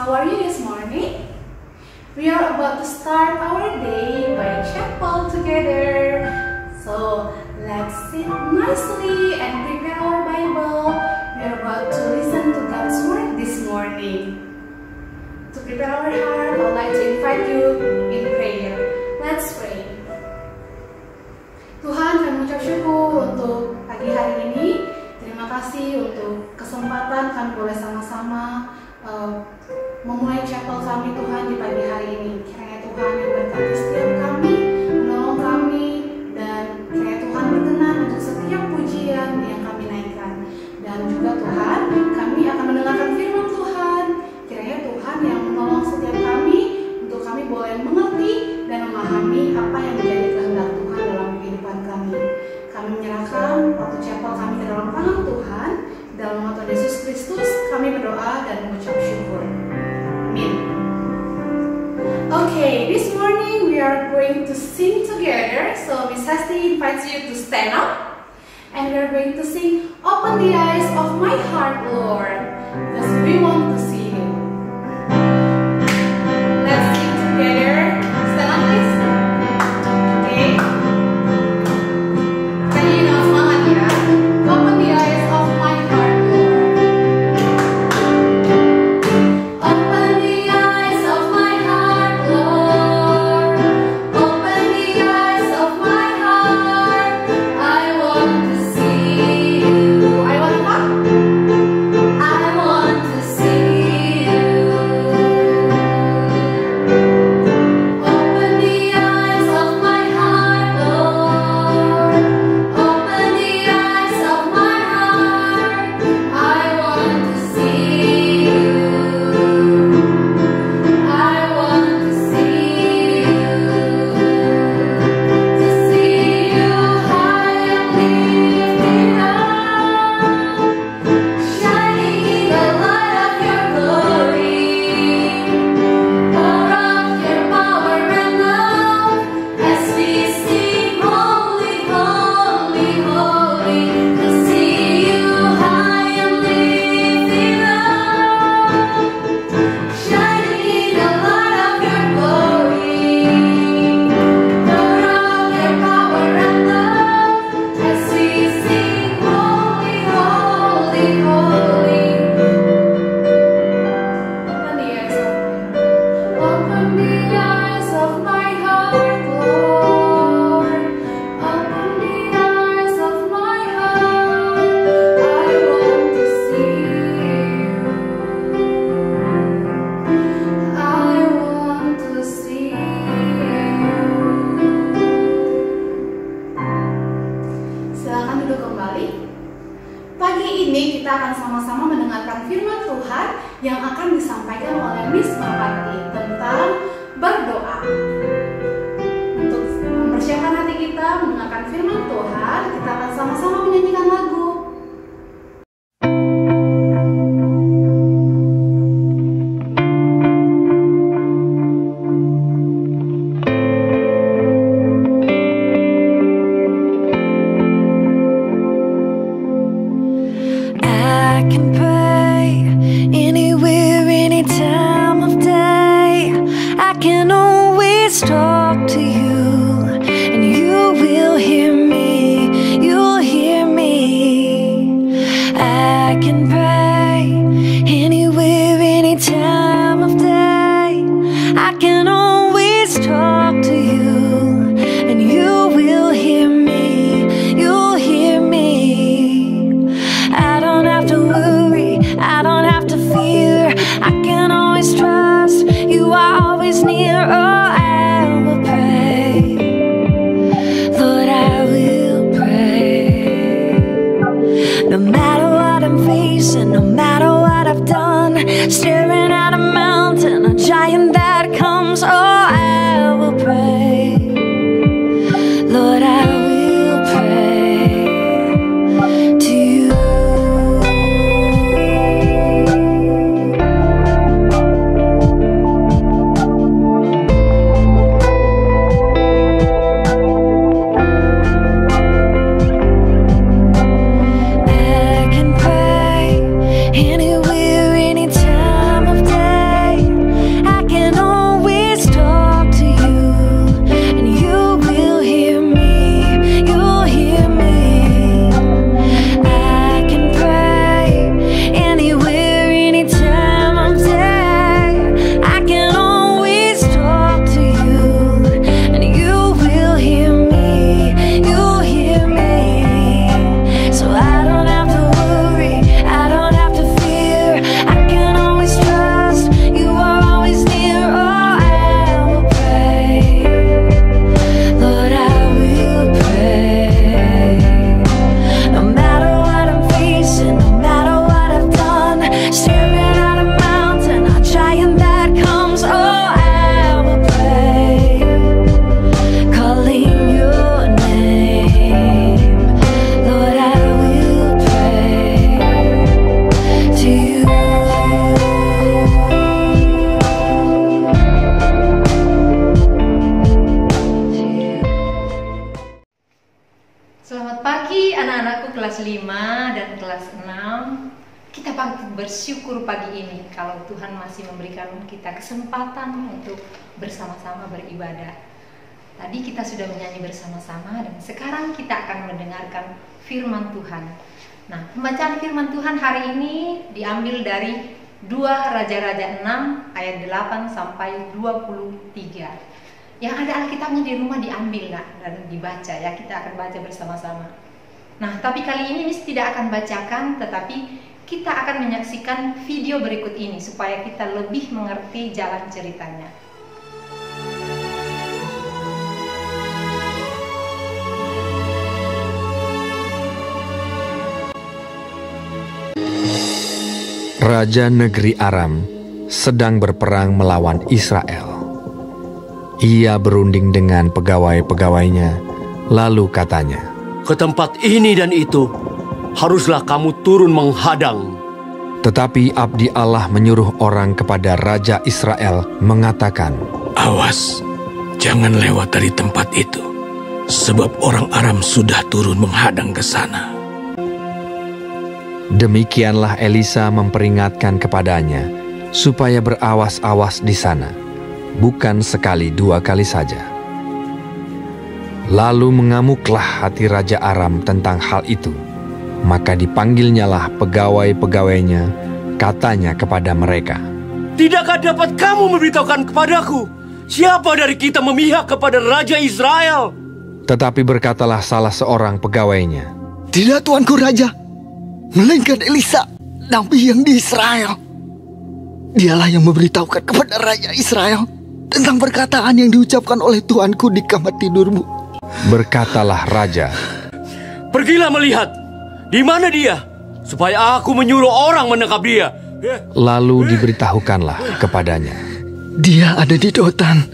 how are you this morning? We are about to start our day by chapel together. So let's sit nicely and prepare our Bible. We are about to listen to God's word this morning. To prepare our heart, I would like to invite you in prayer. Let's pray. Tuhan, kami mengucap syukur untuk pagi hari ini. Terima kasih untuk kesempatan kami boleh sama-sama memulai chapel kami Tuhan di pagi hari ini. Kiranya Tuhan yang berkati setiap kami, menolong kami, dan kiranya Tuhan berkenan untuk setiap pujian yang kami naikkan. Dan juga Tuhan, kami akan mendengarkan firman Tuhan. Kiranya Tuhan yang menolong setiap kami untuk kami boleh mengerti dan memahami apa yang menjadi kehendak Tuhan dalam kehidupan kami. Kami menyerahkan waktu chapel kami ke dalam tangan Tuhan. Dalam nama Tuhan Yesus Kristus kami berdoa dan mengucap syukur. Amin. Okay, this morning we are going to sing together. So Miss Hesti invites you to stand up, and we are going to sing "Open the Eyes of My Heart, Lord," because we want to see You. Let's sing together. Stand up, please. Okay. Kayaknya dengan semangat ya. Open the eyes of my heart, Lord. Open the eyes of my heart, Lord. Open the eyes of my heart. I want to see You. I want what? I want to see You. Open the eyes of my heart, Lord. Open the eyes of my heart. I want to see You. I want to see You. To see You high and lifted up, shining in the light of Your glory. Pour out Your power and love as we sing, holy, holy, holy. To see You high and lifted up, shining in the light of Your glory. Pour out Your power and love as we sing, holy, holy, holy. Open the eyes of my heart, Lord. Open the eyes of my heart. I want to see You. I want to see You. Silakan duduk kembali. Pagi ini kita akan sama-sama mendengarkan firman Tuhan yang akan disampaikan oleh Miss Marpati tentang berdoa. Untuk mempersiapkan hati kita mendengarkan firman Tuhan, kita akan sama-sama menyanyikan lagu. I can pray anywhere, any time of day. I can always talk to You, and You will hear me. You'll hear me. I can pray anywhere, any time of day. I can always talk to You, and You will hear me. You'll hear me. I don't have to worry, I don't have to fear. I can always trust You are always near. Oh, I will pray. Lord, I will pray. No matter what I'm facing, no matter what I've done, staring at a mountain, a giant that comes. Oh, I will pray. Lord, I will pray to You. I can pray anywhere, any time bersyukur pagi ini kalau Tuhan masih memberikan kita kesempatan untuk bersama-sama beribadah. Tadi kita sudah menyanyi bersama-sama dan sekarang kita akan mendengarkan firman Tuhan. Nah, pembacaan firman Tuhan hari ini diambil dari 2 Raja-Raja 6 ayat 8 sampai 23. Yang ada Alkitabnya di rumah diambil dan dibaca ya, kita akan baca bersama-sama. Nah, tapi kali ini Miss tidak akan bacakan, tetapi kita akan menyaksikan video berikut ini supaya kita lebih mengerti jalan ceritanya. Raja negeri Aram sedang berperang melawan Israel. Ia berunding dengan pegawai-pegawainya, lalu katanya, "Ke tempat ini dan itu, haruslah kamu turun menghadang." Tetapi abdi Allah menyuruh orang kepada Raja Israel mengatakan, "Awas, jangan lewat dari tempat itu, sebab orang Aram sudah turun menghadang ke sana." Demikianlah Elisa memperingatkan kepadanya, supaya berawas-awas di sana, bukan sekali 2 kali saja. Lalu mengamuklah hati Raja Aram tentang hal itu. Maka dipanggilnyalah pegawai-pegawainya, katanya kepada mereka, "Tidakkah dapat kamu memberitahukan kepadaku, siapa dari kita memihak kepada Raja Israel?" Tetapi berkatalah salah seorang pegawainya, "Tidak, Tuanku Raja, melainkan Elisa, nabi yang di Israel. Dialah yang memberitahukan kepada Raja Israel tentang perkataan yang diucapkan oleh Tuanku di kamar tidurmu." Berkatalah raja, "Pergilah melihat, di mana dia, supaya aku menyuruh orang menangkap dia." Lalu diberitahukanlah kepadanya, "Dia ada di Dotan."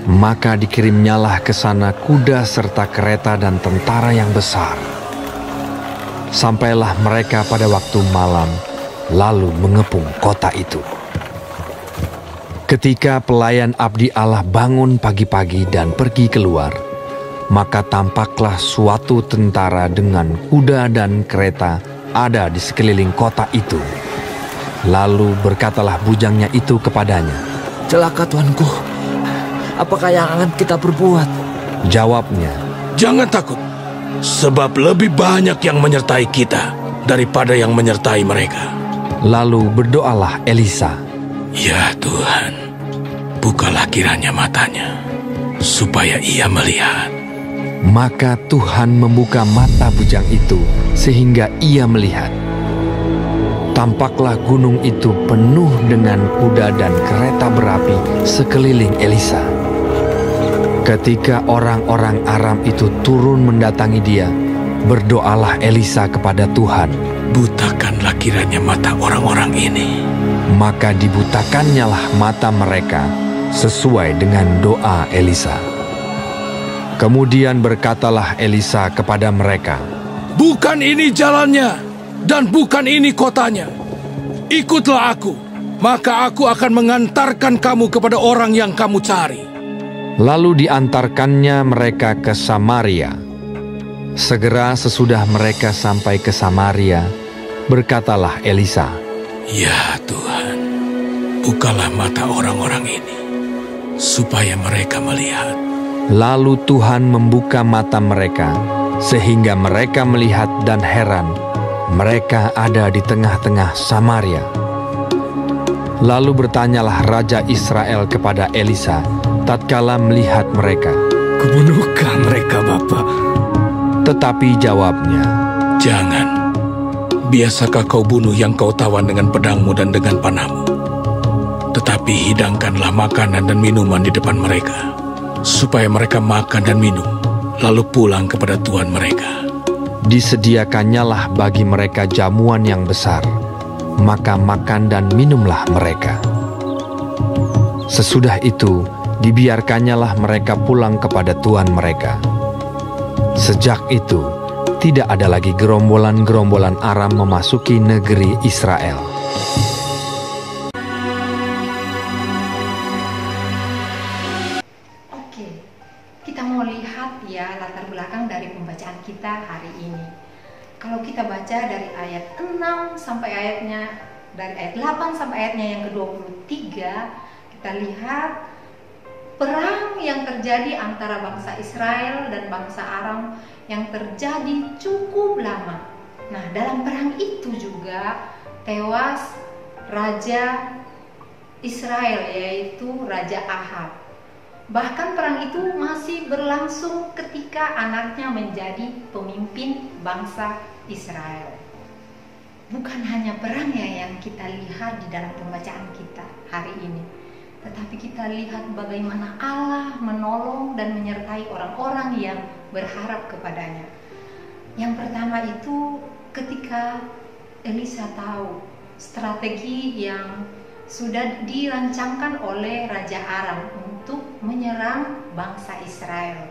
Maka dikirimnyalah ke sana kuda serta kereta dan tentara yang besar. Sampailah mereka pada waktu malam, lalu mengepung kota itu. Ketika pelayan abdi Allah bangun pagi-pagi dan pergi keluar, maka tampaklah suatu tentara dengan kuda dan kereta ada di sekeliling kota itu. Lalu berkatalah bujangnya itu kepadanya, "Celaka Tuanku, apakah yang akan kita perbuat?" Jawabnya, "Jangan takut, sebab lebih banyak yang menyertai kita daripada yang menyertai mereka." Lalu berdoalah Elisa, "Ya Tuhan, bukalah kiranya matanya, supaya ia melihat." Maka Tuhan membuka mata bujang itu sehingga ia melihat. Tampaklah gunung itu penuh dengan kuda dan kereta berapi sekeliling Elisa. Ketika orang-orang Aram itu turun mendatangi dia, berdoalah Elisa kepada Tuhan, "Butakanlah kiranya mata orang-orang ini." Maka dibutakannyalah mata mereka sesuai dengan doa Elisa. Kemudian berkatalah Elisa kepada mereka, "Bukan ini jalannya, dan bukan ini kotanya. Ikutlah aku, maka aku akan mengantarkan kamu kepada orang yang kamu cari." Lalu diantarkannya mereka ke Samaria. Segera sesudah mereka sampai ke Samaria, berkatalah Elisa, "Ya Tuhan, bukalah mata orang-orang ini, supaya mereka melihat." Lalu Tuhan membuka mata mereka, sehingga mereka melihat dan heran, mereka ada di tengah-tengah Samaria. Lalu bertanyalah Raja Israel kepada Elisa, tatkala melihat mereka, "Kubunuhkah mereka, Bapa?" Tetapi jawabnya, "Jangan. Biasakah kau bunuh yang kau tawan dengan pedangmu dan dengan panahmu? Tetapi hidangkanlah makanan dan minuman di depan mereka, supaya mereka makan dan minum, lalu pulang kepada tuan mereka." Disediakannyalah bagi mereka jamuan yang besar, maka makan dan minumlah mereka. Sesudah itu, dibiarkannyalah mereka pulang kepada tuan mereka. Sejak itu, tidak ada lagi gerombolan-gerombolan Aram memasuki negeri Israel. Oke, kita mau lihat ya latar belakang dari pembacaan kita hari ini. Kalau kita baca dari ayat 6 6 sampai ayatnya, dari ayat 8 sampai ayatnya yang ke-23, kita lihat perang yang terjadi antara bangsa Israel dan bangsa Aram yang terjadi cukup lama. Nah, dalam perang itu juga tewas Raja Israel, yaitu Raja Ahab. Bahkan perang itu masih berlangsung ketika anaknya menjadi pemimpin bangsa Israel. Bukan hanya perangnya yang kita lihat di dalam pembacaan kita hari ini, tetapi kita lihat bagaimana Allah menolong dan menyertai orang-orang yang berharap kepadanya. Yang pertama itu ketika Elisa tahu strategi yang sudah dirancangkan oleh Raja Aram untuk menyerang bangsa Israel.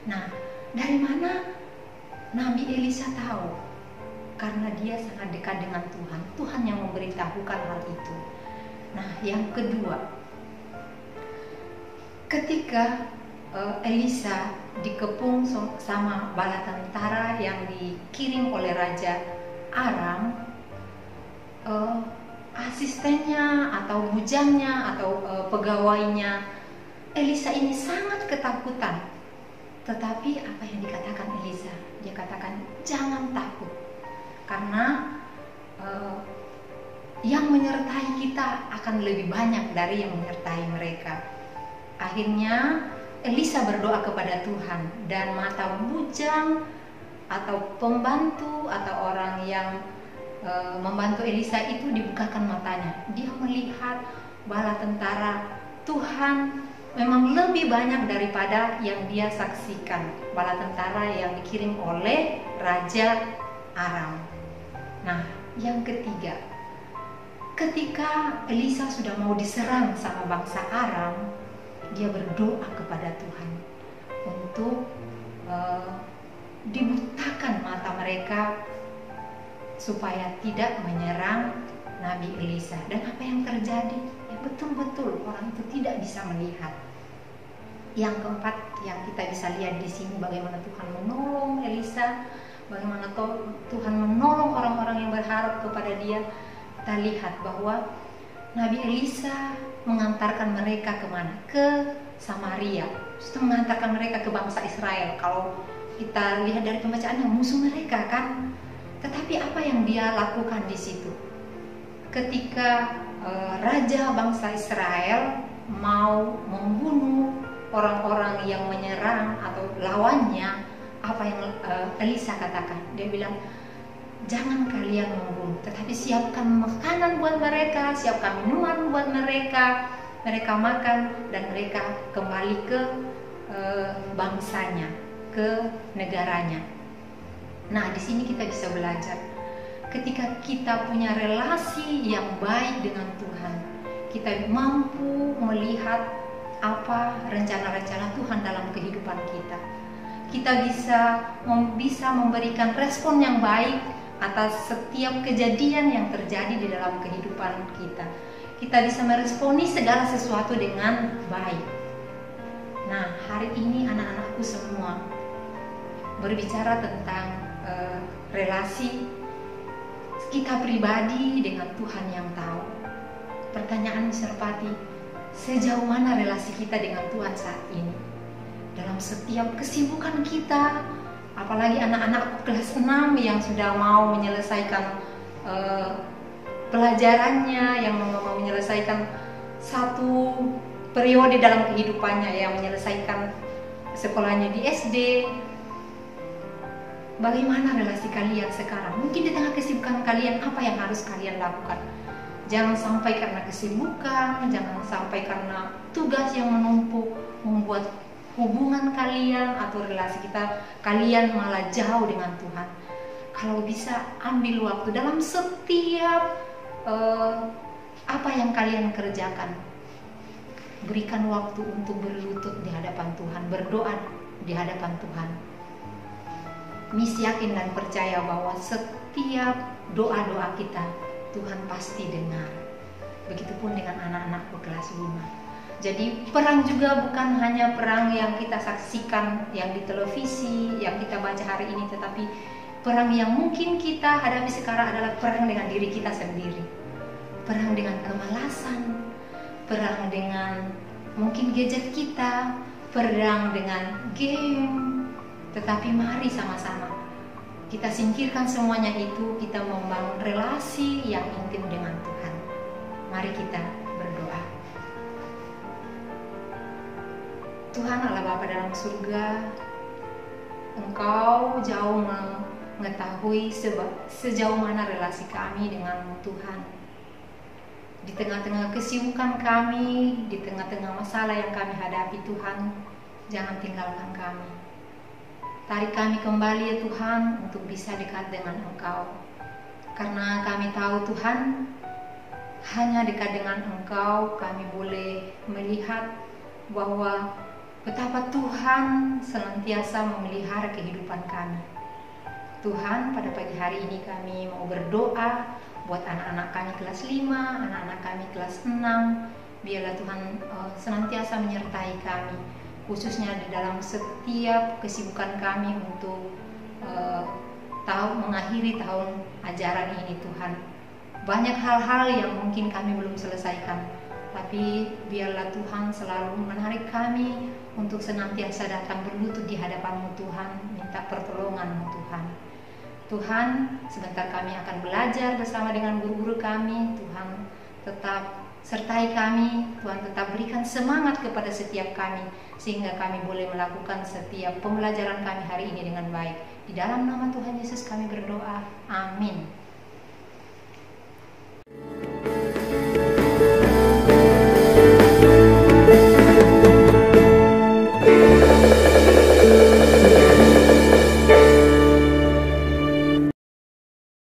Nah, dari mana Nabi Elisa tahu? Karena dia sangat dekat dengan Tuhan. Tuhan yang memberitahukan hal itu. Nah, yang kedua, ketika Elisa dikepung sama bala tentara yang dikirim oleh Raja Aram, asistennya atau bujangnya atau pegawainya Elisa ini sangat ketakutan. Tetapi apa yang dikatakan Elisa? Dia katakan, jangan takut, karena yang menyertai kita akan lebih banyak dari yang menyertai mereka. Akhirnya Elisa berdoa kepada Tuhan, dan mata bujang atau pembantu atau orang yang membantu Elisa itu dibukakan matanya. Dia melihat bala tentara Tuhan memang lebih banyak daripada yang dia saksikan, bala tentara yang dikirim oleh Raja Aram. Nah, yang ketiga, ketika Elisa sudah mau diserang sama bangsa Aram, dia berdoa kepada Tuhan untuk dibutakan mata mereka supaya tidak menyerang Nabi Elisa. Dan apa yang terjadi? Ya, betul-betul orang itu tidak bisa melihat. Yang keempat yang kita bisa lihat di sini, bagaimana Tuhan menolong Elisa, bagaimana Tuhan menolong orang-orang yang berharap kepada dia. Kita lihat bahwa Nabi Elisa mengantarkan mereka kemana? Ke Samaria. Sudah mengantarkan mereka ke bangsa Israel. Kalau kita lihat dari pembacaannya, musuh mereka kan. Tetapi apa yang dia lakukan di situ? Ketika raja bangsa Israel mau membunuh orang-orang yang menyerang atau lawannya, apa yang Elisa katakan? Dia bilang, jangan kalian membunuh, tetapi siapkan makanan buat mereka, siapkan minuman buat mereka, mereka makan dan mereka kembali ke bangsanya, ke negaranya. Nah, di sini kita bisa belajar, ketika kita punya relasi yang baik dengan Tuhan, kita mampu melihat apa rencana-rencana Tuhan dalam kehidupan kita. Kita bisa memberikan respon yang baik atas setiap kejadian yang terjadi di dalam kehidupan kita. Kita bisa meresponi segala sesuatu dengan baik. Nah, hari ini anak-anakku semua berbicara tentang relasi kita pribadi dengan Tuhan yang tahu. Pertanyaan Serpati, sejauh mana relasi kita dengan Tuhan saat ini? Dalam setiap kesibukan kita, apalagi anak-anak kelas 6 yang sudah mau menyelesaikan pelajarannya, yang mau menyelesaikan satu periode dalam kehidupannya, yang menyelesaikan sekolahnya di SD. Bagaimana relasi kalian sekarang? Mungkin di tengah kesibukan kalian, apa yang harus kalian lakukan? Jangan sampai karena kesibukan, jangan sampai karena tugas yang menumpuk membuat hubungan kalian atau relasi kalian malah jauh dengan Tuhan. Kalau bisa, ambil waktu dalam setiap apa yang kalian kerjakan. Berikan waktu untuk berlutut di hadapan Tuhan, berdoa di hadapan Tuhan. Miss yakin dan percaya bahwa setiap doa-doa kita Tuhan pasti dengar. Begitupun dengan anak-anakku kelas 5. Jadi perang juga bukan hanya perang yang kita saksikan yang di televisi, yang kita baca hari ini, tetapi Perang yang mungkin kita hadapi sekarang adalah perang dengan diri kita sendiri. Perang dengan kemalasan, perang dengan mungkin gadget kita, perang dengan game. Tetapi mari sama-sama kita singkirkan semuanya itu, kita membangun relasi yang intim dengan Tuhan. Mari kita berdoa. Tuhan Allah Bapa dalam surga, Engkau jauh mengetahui sejauh mana relasi kami dengan Tuhan. Di tengah-tengah kesibukan kami, di tengah-tengah masalah yang kami hadapi, Tuhan, jangan tinggalkan kami. Tarik kami kembali ya Tuhan untuk bisa dekat dengan Engkau. Karena kami tahu Tuhan, hanya dekat dengan Engkau kami boleh melihat bahwa betapa Tuhan senantiasa memelihara kehidupan kami. Tuhan, pada pagi hari ini kami mau berdoa buat anak-anak kami kelas 5, anak-anak kami kelas 6. Biarlah Tuhan senantiasa menyertai kami, khususnya di dalam setiap kesibukan kami untuk mengakhiri tahun ajaran ini Tuhan. Banyak hal-hal yang mungkin kami belum selesaikan, tapi biarlah Tuhan selalu menarik kami untuk senantiasa datang berlutut di hadapan-Mu Tuhan, minta pertolongan-Mu Tuhan. Tuhan, sebentar kami akan belajar bersama dengan guru-guru kami. Tuhan tetap sertai kami, Tuhan tetap berikan semangat kepada setiap kami, sehingga kami boleh melakukan setiap pembelajaran kami hari ini dengan baik. Di dalam nama Tuhan Yesus kami berdoa, amin.